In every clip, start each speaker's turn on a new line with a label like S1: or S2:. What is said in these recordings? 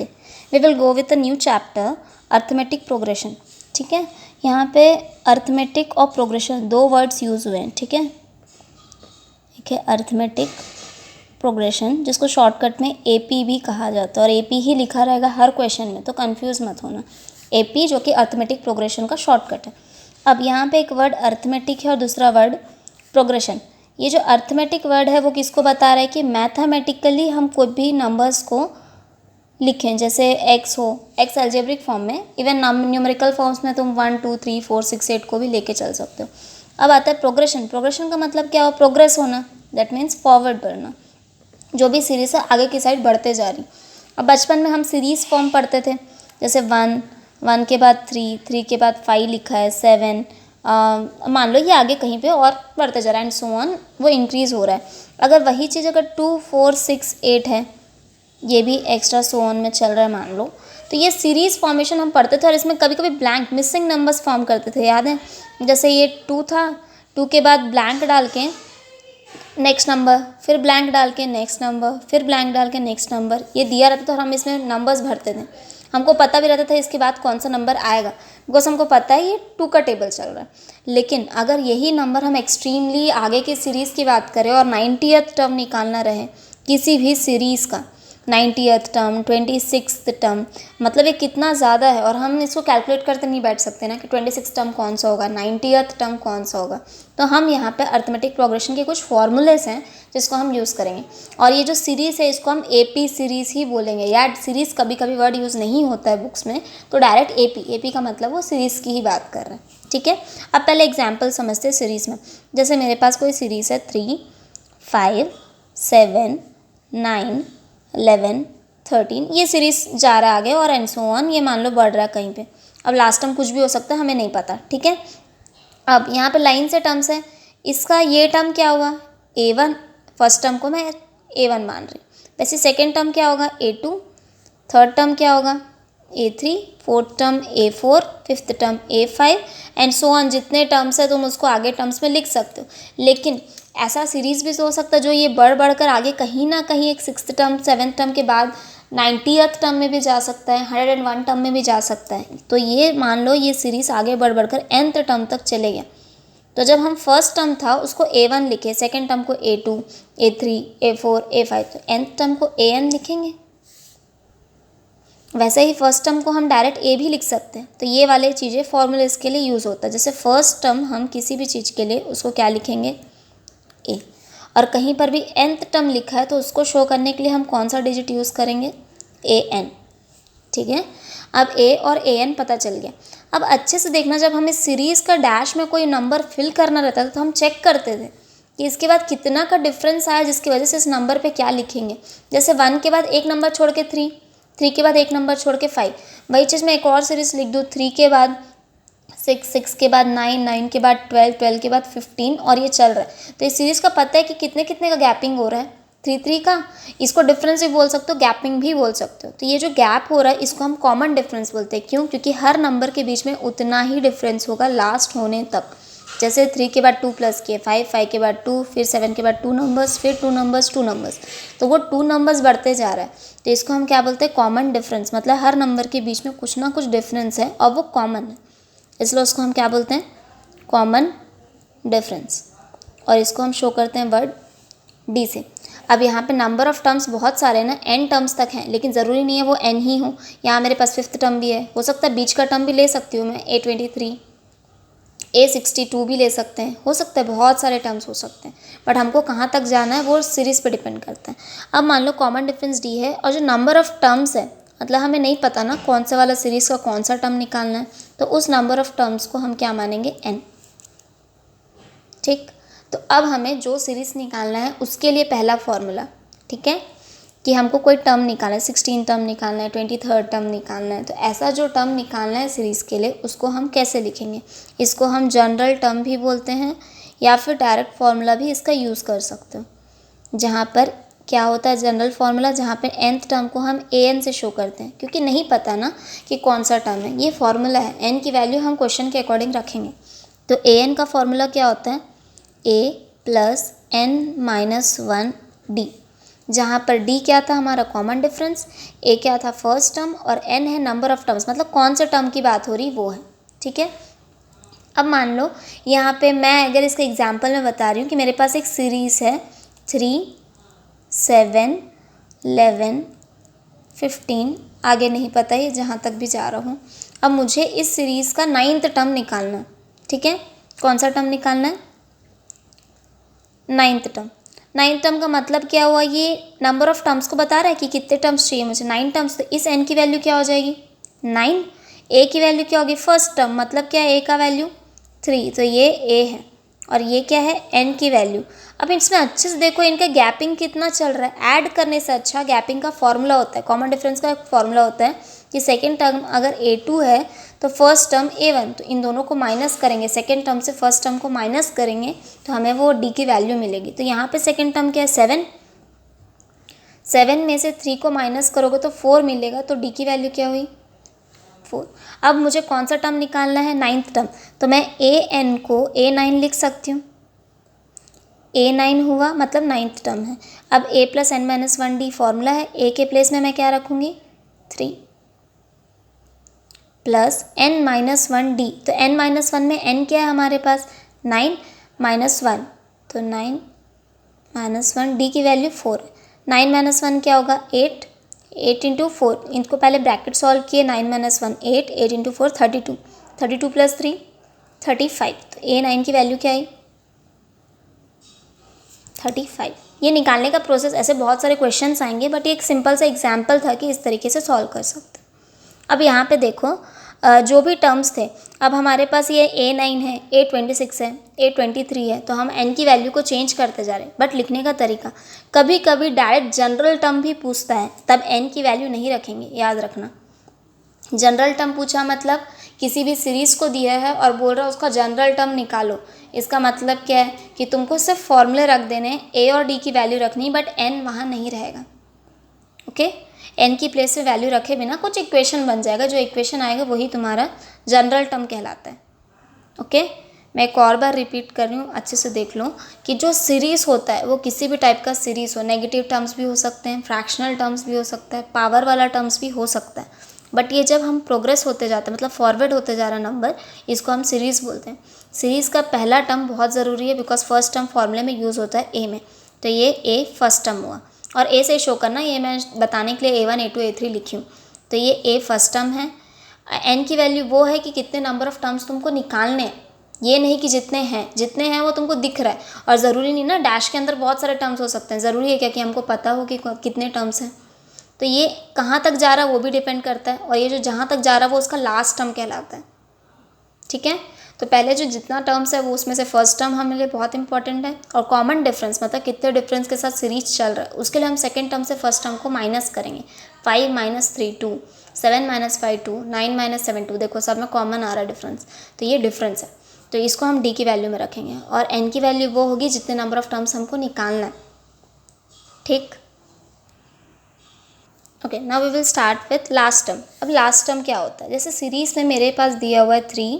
S1: Okay, we will go with a new chapter arithmetic progression. ठीक है, यहाँ पे अर्थमेटिक और प्रोग्रेशन दो वर्ड्स यूज़ हुए हैं। ठीक है, ठीक है, अर्थमेटिक प्रोग्रेशन जिसको शॉर्टकट में एपी भी कहा जाता है और एपी ही लिखा रहेगा हर क्वेश्चन में, तो कंफ्यूज मत होना। एपी जो कि अर्थमेटिक प्रोग्रेशन का शॉर्टकट है। अब यहाँ पे एक वर्ड अर्थमेटिक है और दूसरा वर्ड प्रोग्रेशन। ये जो अर्थमेटिक वर्ड है वो किसको बता रहा है कि मैथमेटिकली हम कोई भी नंबर्स को लिखें, जैसे एक्स हो, एक्स अलजेब्रिक फॉर्म में, इवन न्यूमेरिकल फॉर्म्स में तुम 1 2 3 4 6 8 को भी लेके चल सकते हो। अब आता है प्रोग्रेशन। प्रोग्रेशन का मतलब क्या हो, प्रोग्रेस होना, दैट मीन्स फॉरवर्ड बढ़ना, जो भी सीरीज़ है आगे की साइड बढ़ते जा रही। अब बचपन में हम सीरीज़ फॉर्म पढ़ते थे, जैसे 1 के बाद 3 के बाद 5 लिखा है, 7, मान लो ये आगे कहीं पे और बढ़ते जा रहा है एंड सो ऑन, वो इंक्रीज़ हो रहा है। अगर वही चीज़ अगर 2 4 6 8 है, ये भी एक्स्ट्रा सो ऑन में चल रहा है मान लो, तो ये सीरीज़ फॉर्मेशन हम पढ़ते थे और इसमें कभी कभी ब्लैंक मिसिंग नंबर्स फॉर्म करते थे, याद है? जैसे ये 2 था, 2 के बाद ब्लैंक डाल के नेक्स्ट नंबर, फिर ब्लैंक डाल के नेक्स्ट नंबर, फिर ब्लैंक डाल के नेक्स्ट नंबर, ये दिया रहता था और हम इसमें नंबर्स भरते थे। हमको पता भी रहता था इसके बाद कौन सा नंबर आएगा, बिकॉज हमको पता है ये 2 का टेबल चल रहा है। लेकिन अगर यही नंबर हम एक्सट्रीमली आगे की सीरीज़ की बात करें और 90th टर्म निकालना रहे किसी भी सीरीज़ का, 90th टर्म, 26th टर्म, मतलब ये कितना ज़्यादा है और हम इसको कैलकुलेट करते नहीं बैठ सकते ना कि 26 टर्म कौन सा होगा, 90th टर्म कौन सा होगा। तो हम यहाँ पे अर्थमेटिक प्रोग्रेशन के कुछ फॉर्मूलेस हैं जिसको हम यूज़ करेंगे। और ये जो सीरीज़ है इसको हम एपी सीरीज़ ही बोलेंगे। या सीरीज़ कभी कभी वर्ड यूज़ नहीं होता है बुक्स में, तो डायरेक्ट एपी का मतलब वो सीरीज़ की ही बात कर रहे हैं। ठीक है, अब पहले एग्जाम्पल समझते हैं सीरीज़ में। जैसे मेरे पास कोई सीरीज़ है 3 5 7 9 11 13, ये सीरीज़ जा रहा है आगे और एंड सो ऑन, ये मान लो बढ़ रहा है कहीं पे। अब लास्ट टर्म कुछ भी हो सकता है, हमें नहीं पता। ठीक है, अब यहाँ पे लाइन से टर्म्स है, इसका ये टर्म क्या हुआ A1, फर्स्ट टर्म को मैं A1 मान रही। वैसे सेकेंड टर्म क्या होगा A2, थर्ड टर्म क्या होगा A3, fourth term A4, fifth term A5 and so on. जितने टर्म्स है तुम उसको आगे टर्म्स में लिख सकते हो। लेकिन ऐसा सीरीज़ भी हो सकता है जो ये बढ़ कर आगे कहीं ना कहीं एक 6th टर्म 7th टर्म के बाद 90th टर्म में भी जा सकता है, 101 टर्म में भी जा सकता है। तो ये मान लो ये सीरीज़ आगे बढ़ कर nth टर्म तक चले गया। तो जब हम फर्स्ट टर्म था उसको A1 लिखे, सेकेंड टर्म को A2, A3, A4, A5, तो nth टर्म को AN लिखेंगे। वैसे ही फर्स्ट टर्म को हम डायरेक्ट ए भी लिख सकते हैं। तो ये वाले चीज़ें फॉर्मूले इसके लिए यूज़ होता है। जैसे फर्स्ट टर्म हम किसी भी चीज़ के लिए उसको क्या लिखेंगे ए, और कहीं पर भी nth टर्म लिखा है तो उसको शो करने के लिए हम कौन सा डिजिट यूज़ करेंगे AN। ठीक है, अब A और AN पता चल गया। अब अच्छे से देखना, जब हमें सीरीज़ का डैश में कोई नंबर फिल करना रहता था तो हम चेक करते थे कि इसके बाद कितना का डिफरेंस आया, जिसकी वजह से इस नंबर पे क्या लिखेंगे। जैसे 1 के बाद एक नंबर छोड़ के 3, 3 के बाद एक नंबर छोड़ के 5, वही चीज़ मैं एक और सीरीज़ लिख दूँ, 3 के बाद 6, 6 के बाद 9, 9 के बाद 12, 12 के बाद 15, और ये चल रहा है। तो इस सीरीज़ का पता है कि कितने कितने का गैपिंग हो रहा है, 3 3 का। इसको डिफरेंस भी बोल सकते हो, गैपिंग भी बोल सकते हो। तो ये जो गैप हो रहा है इसको हम कॉमन डिफरेंस बोलते हैं। क्यों? क्योंकि हर नंबर के बीच में उतना ही डिफरेंस होगा लास्ट होने तक। जैसे 3 के बाद 2 प्लस किए 5, 5 के बाद 2, फिर 7 के बाद 2 नंबर्स, फिर 2 नंबर्स, 2 नंबर्स, तो वो 2 नंबर्स बढ़ते जा रहा है। तो इसको हम क्या बोलते हैं, कॉमन डिफरेंस। मतलब हर नंबर के बीच में कुछ ना कुछ डिफरेंस है और वो कॉमन है, इसलिए उसको हम क्या बोलते हैं, कॉमन डिफरेंस। और इसको हम शो करते हैं वर्ड डी से। अब यहाँ पे नंबर ऑफ़ टर्म्स बहुत सारे हैं ना, n टर्म्स तक हैं, लेकिन ज़रूरी नहीं है वो n ही हो। यहाँ मेरे पास 5th टर्म भी है, हो सकता है बीच का टर्म भी ले सकती हूँ मैं, A23, A62 भी ले सकते हैं, हो सकता है बहुत सारे टर्म्स हो सकते हैं। बट हमको कहाँ तक जाना है वो सीरीज़ पे डिपेंड करता है। अब मान लो कॉमन डिफरेंस डी है और जो नंबर ऑफ़ टर्म्स है, मतलब हमें नहीं पता ना कौन सा वाला सीरीज़ का कौन सा टर्म निकालना है, तो उस नंबर ऑफ़ टर्म्स को हम क्या मानेंगे, n। ठीक, तो अब हमें जो सीरीज़ निकालना है उसके लिए पहला फॉर्मूला, ठीक है, कि हमको कोई टर्म निकालना है, 16 टर्म निकालना है, 23rd टर्म निकालना है। तो ऐसा जो टर्म निकालना है सीरीज़ के लिए उसको हम कैसे लिखेंगे, इसको हम जनरल टर्म भी बोलते हैं या फिर डायरेक्ट फार्मूला भी इसका यूज़ कर सकते हो। जहाँ पर क्या होता है जनरल फार्मूला, जहाँ पे nth टर्म को हम an से शो करते हैं, क्योंकि नहीं पता ना कि कौन सा टर्म है। ये फार्मूला है, n की वैल्यू हम क्वेश्चन के अकॉर्डिंग रखेंगे। तो an का फार्मूला क्या होता है, a + n - 1 d। जहाँ पर डी क्या था हमारा कॉमन डिफरेंस, ए क्या था फर्स्ट टर्म और एन है नंबर ऑफ टर्म्स, मतलब कौन से टर्म की बात हो रही वो है। ठीक है, अब मान लो यहाँ पे मैं अगर इसके एग्जाम्पल में बता रही हूँ कि मेरे पास एक सीरीज़ है 3, 7, 11, 15, आगे नहीं पता है जहाँ तक भी जा रहा हूँ। अब मुझे इस सीरीज़ का 9th टर्म निकालना है। ठीक है, कौन सा टर्म निकालना है? 9th term. 9th टर्म का मतलब क्या हुआ, ये नंबर ऑफ टर्म्स को बता रहा है कि कितने टर्म्स चाहिए मुझे, 9 टर्म्स। तो इस n की वैल्यू क्या हो जाएगी 9, a की वैल्यू क्या होगी फर्स्ट टर्म, मतलब क्या है a का वैल्यू 3, तो ये a है और ये क्या है n की वैल्यू। अब इसमें अच्छे से देखो इनका गैपिंग कितना चल रहा है। ऐड करने से अच्छा गैपिंग का फॉर्मूला होता है, कॉमन डिफरेंस का फॉर्मूला होता है कि सेकेंड टर्म अगर a2 है तो फर्स्ट टर्म a1, तो इन दोनों को माइनस करेंगे, सेकेंड टर्म से फर्स्ट टर्म को माइनस करेंगे तो हमें वो d की वैल्यू मिलेगी। तो यहाँ पे सेकेंड टर्म क्या है 7, 7 में से 3 को माइनस करोगे तो 4 मिलेगा, तो d की वैल्यू क्या हुई 4। अब मुझे कौन सा टर्म निकालना है 9th टर्म, तो मैं an को a9 लिख सकती हूँ। a9 हुआ मतलब 9th टर्म है। अब a + n - 1d फॉर्मूला है, a के प्लेस में मैं क्या रखूँगी 3 प्लस n - 1d, तो n - 1 में n क्या है हमारे पास 9 - 1, तो 9 - 1 d की वैल्यू 4 है। 9 - 1 क्या होगा 8, 8 × 4, इनको पहले ब्रैकेट सॉल्व किए, 9 - 1 8, 8 × 4 32, 32 + 3 35, तो a9 की वैल्यू क्या आई 35। ये निकालने का प्रोसेस, ऐसे बहुत सारे क्वेश्चंस आएंगे बट ये एक सिंपल सा एग्जाम्पल था कि इस तरीके से सॉल्व कर सकते। अब यहाँ पे देखो जो भी टर्म्स थे, अब हमारे पास ये a9 है, a26 है, a23 है, तो हम n की वैल्यू को चेंज करते जा रहे हैं। बट लिखने का तरीका, कभी कभी डायरेक्ट जनरल टर्म भी पूछता है, तब n की वैल्यू नहीं रखेंगे, याद रखना। जनरल टर्म पूछा मतलब किसी भी सीरीज़ को दिया है और बोल रहा है उसका जनरल टर्म निकालो, इसका मतलब क्या है कि तुमको सिर्फ फॉर्मूले रख देने, a और d की वैल्यू रखनी, बट n वहाँ नहीं रहेगा। ओके, n की प्लेस में वैल्यू रखे बिना कुछ इक्वेशन बन जाएगा, जो इक्वेशन आएगा वही तुम्हारा जनरल टर्म कहलाता है। ओके, मैं एक और बार रिपीट कर रही हूँ, अच्छे से देख लो कि जो सीरीज़ होता है वो किसी भी टाइप का सीरीज़ हो, नेगेटिव टर्म्स भी हो सकते हैं, फ्रैक्शनल टर्म्स भी हो सकता है, पावर वाला टर्म्स भी हो सकता है। बट ये जब हम प्रोग्रेस होते जाते हैं, मतलब फॉरवर्ड होते जा रहा नंबर, इसको हम सीरीज़ बोलते हैं। सीरीज़ का पहला टर्म बहुत ज़रूरी है बिकॉज फर्स्ट टर्म फॉर्मूले में यूज़ होता है ए में, तो ये ए फर्स्ट टर्म हुआ और ए से शो करना, ये मैं बताने के लिए a1 a2 a3 लिखी हूँ। तो ये ए फर्स्ट टर्म है। n की वैल्यू वो है कि कितने नंबर ऑफ टर्म्स तुमको निकालने हैं, ये नहीं कि जितने हैं वो तुमको दिख रहा है। और ज़रूरी नहीं ना, डैश के अंदर बहुत सारे टर्म्स हो सकते हैं, ज़रूरी है क्या कि हमको पता हो कि कितने टर्म्स हैं। तो ये कहाँ तक जा रहा है वो भी डिपेंड करता है, और ये जो जहाँ तक जा रहा है वो उसका लास्ट टर्म कहलाता है। ठीक है, तो पहले जो जितना टर्म्स है वो उसमें से फर्स्ट टर्म हमारे लिए बहुत इंपॉर्टेंट है। और कॉमन डिफरेंस मतलब कितने डिफरेंस के साथ सीरीज चल रहा है, उसके लिए हम सेकेंड टर्म से फर्स्ट टर्म को माइनस करेंगे। 5 - 3 2, 7 - 5 2, 9 - 7 2, देखो सब में कॉमन आ रहा है डिफरेंस, तो ये डिफरेंस है। तो इसको हम डी की वैल्यू में रखेंगे और एन की वैल्यू वो होगी जितने नंबर ऑफ टर्म्स हमको निकालना है। ठीक, okay, now we will start with last term. अब लास्ट टर्म क्या होता है, जैसे सीरीज़ में मेरे पास दिया हुआ है 3,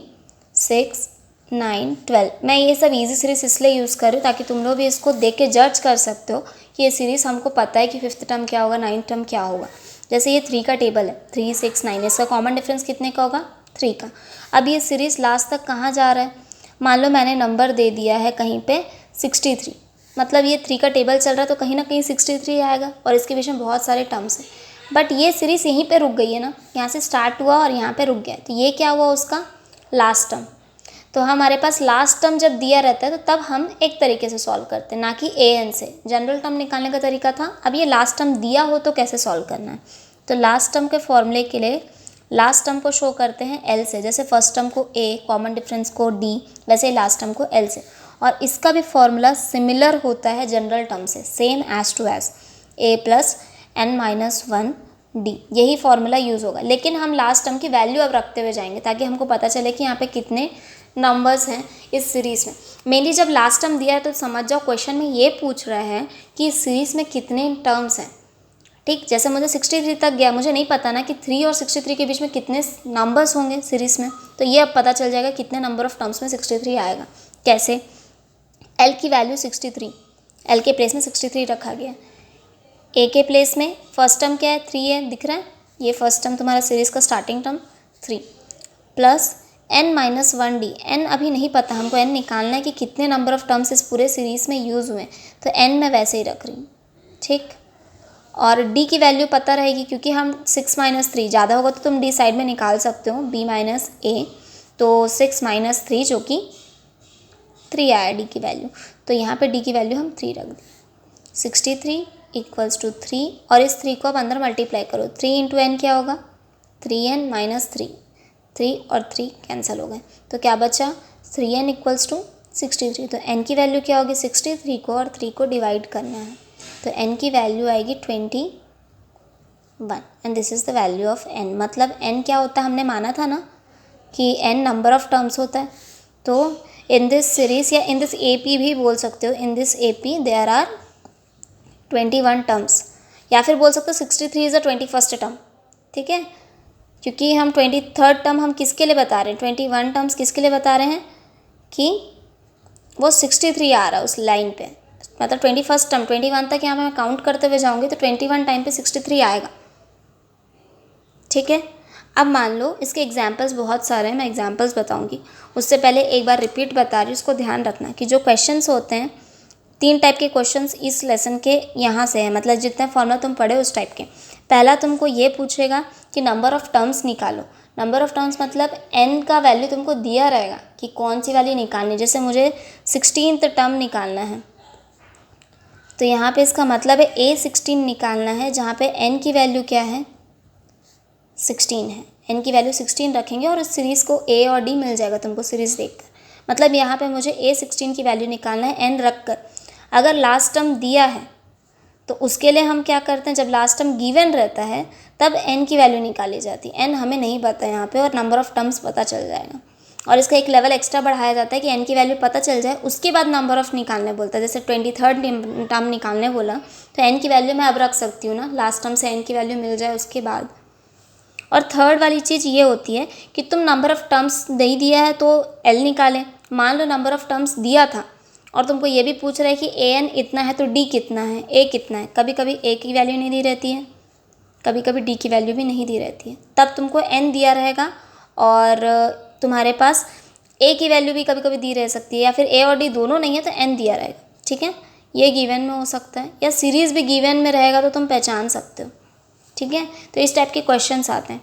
S1: 6, 9, 12। मैं ये सब इजी सीरीज़ इसलिए यूज़ कर रही हूँ ताकि तुम लोग भी इसको देख के जज कर सकते हो कि ये सीरीज़ हमको पता है कि 5th टर्म क्या होगा, 9th टर्म क्या होगा। जैसे ये 3 का टेबल है, 3, 6, 9, इसका कॉमन डिफरेंस कितने का होगा 3 का। अब ये सीरीज़ लास्ट तक कहाँ जा रहा है, मान लो मैंने नंबर दे दिया है कहीं पे 63, मतलब ये 3 का टेबल चल रहा है तो कहीं ना कहीं 63 आएगा और इसके बीच में बहुत सारे टर्म्स हैं। बट ये सीरीज़ यहीं पे रुक गई है ना, यहाँ से स्टार्ट हुआ और यहाँ पे रुक गया, तो ये क्या हुआ उसका लास्ट टर्म। तो हमारे पास लास्ट टर्म जब दिया रहता है तो तब हम एक तरीके से सॉल्व करते हैं, ना कि an से। जनरल टर्म निकालने का तरीका था, अब ये लास्ट टर्म दिया हो तो कैसे सॉल्व करना है। तो लास्ट टर्म के फॉर्मूले के लिए लास्ट टर्म को शो करते हैं l से, जैसे फर्स्ट टर्म को a, कॉमन डिफरेंस को d, वैसे लास्ट टर्म को l से। और इसका भी फॉर्मूला सिमिलर होता है जनरल टर्म से, same as to as a + n - 1d, यही फॉर्मूला यूज़ होगा। लेकिन हम लास्ट टर्म की वैल्यू अब रखते हुए जाएंगे ताकि हमको पता चले कि यहाँ पे कितने नंबर्स हैं इस सीरीज़ में। मेनली जब लास्ट टर्म दिया है तो समझ जाओ क्वेश्चन में ये पूछ रहा है कि इस सीरीज़ में कितने टर्म्स हैं। ठीक, जैसे मुझे 63 तक गया, मुझे नहीं पता ना कि 3 और 63 के बीच में कितने नंबर्स होंगे सीरीज़ में, तो ये अब पता चल जाएगा कितने नंबर ऑफ टर्म्स में 63 आएगा। कैसे, l की वैल्यू 63, l के प्लेस में 63 रखा गया। ए के प्लेस में फर्स्ट टर्म क्या है, 3 है, दिख रहा है, ये फर्स्ट टर्म तुम्हारा सीरीज़ का starting term 3 plus n-1 D. n अभी नहीं पता हमको, n निकालना है कि कितने नंबर ऑफ टर्म्स इस पूरे सीरीज़ में यूज़ हुए, तो n मैं वैसे ही रख रही हूँ, ठीक। और d की वैल्यू पता रहेगी क्योंकि हम 6 - 3 ज़्यादा होगा तो तुम d साइड में निकाल सकते हो, b - a, तो 6 - 3 जो कि 3 आया d की वैल्यू, तो यहाँ पे d की वैल्यू हम 3 रख दें। 63 = 3 और इस 3 को अब अंदर मल्टीप्लाई करो, 3 × n क्या होगा, 3n - 3, 3 और 3 कैंसिल हो गए, तो क्या बचा 3n = 63। तो n की वैल्यू क्या होगी, 63 को और 3 को डिवाइड करना है, तो n की वैल्यू आएगी 21 and this is the value of n। मतलब n क्या होता है, हमने माना था ना कि n नंबर ऑफ टर्म्स होता है, तो इन दिस सीरीज़ या इन दिस AP भी बोल सकते हो, in this AP there are 21 terms, या फिर बोल सकते हो 63 इज़ द 21st टर्म, ठीक है, क्योंकि हम 23rd टर्म हम किसके लिए बता रहे हैं, 21 टर्म्स किसके लिए बता रहे हैं कि वो 63 आ रहा है उस लाइन पे, मतलब 21st टर्म 21 तक यहाँ पे मैं काउंट करते हुए जाऊँगी तो 21 टाइम पे 63 आएगा, ठीक है। अब मान लो इसके एग्जाम्पल्स बहुत सारे हैं, मैं एग्जाम्पल्स बताऊँगी, उससे पहले एक बार रिपीट बता रही हूँ, उसको ध्यान रखना कि जो क्वेश्चंस होते हैं 3 टाइप के क्वेश्चंस इस लेसन के यहाँ से है, मतलब जितने फॉर्मूला तुम पढ़े उस टाइप के। पहला तुमको ये पूछेगा कि नंबर ऑफ़ टर्म्स निकालो, नंबर ऑफ़ टर्म्स मतलब n का वैल्यू तुमको दिया रहेगा कि कौन सी वाली निकालनी, जैसे मुझे 16th टर्म निकालना है, तो यहाँ पे इसका मतलब है A16 निकालना है, जहाँ पे n की वैल्यू क्या है, 16 है, n की वैल्यू 16 रखेंगे और इस सीरीज़ को A और D मिल जाएगा तुमको सीरीज़ देखकर। मतलब यहाँ पे मुझे A16 की वैल्यू निकालना है n रख कर। अगर लास्ट टर्म दिया है तो उसके लिए हम क्या करते हैं, जब लास्ट टर्म गिवन रहता है तब n की वैल्यू निकाली जाती है, n हमें नहीं पता यहाँ पे और नंबर ऑफ़ टर्म्स पता चल जाएगा। और इसका एक लेवल एक्स्ट्रा बढ़ाया जाता है कि n की वैल्यू पता चल जाए उसके बाद नंबर ऑफ़ निकालने बोलता है, जैसे 23rd टर्म निकालने बोला तो n की वैल्यू मैं अब रख सकती हूँ ना, लास्ट टर्म से n की वैल्यू मिल जाए उसके बाद। और थर्ड वाली चीज़ ये होती है कि तुम नंबर ऑफ़ टर्म्स नहीं दिया है तो l निकालें। मान लो नंबर ऑफ़ टर्म्स दिया था और तुमको ये भी पूछ रहा है कि an इतना है तो d कितना है, a कितना है। कभी कभी a की वैल्यू नहीं दी रहती है, कभी कभी d की वैल्यू भी नहीं दी रहती है, तब तुमको n दिया रहेगा और तुम्हारे पास a की वैल्यू भी कभी कभी दी रह सकती है, या फिर a और d दोनों नहीं है तो n दिया रहेगा, ठीक है। ये गिवन में हो सकता है या सीरीज़ भी गिवन में रहेगा तो तुम पहचान सकते हो, ठीक है। तो इस टाइप के क्वेश्चंस आते हैं।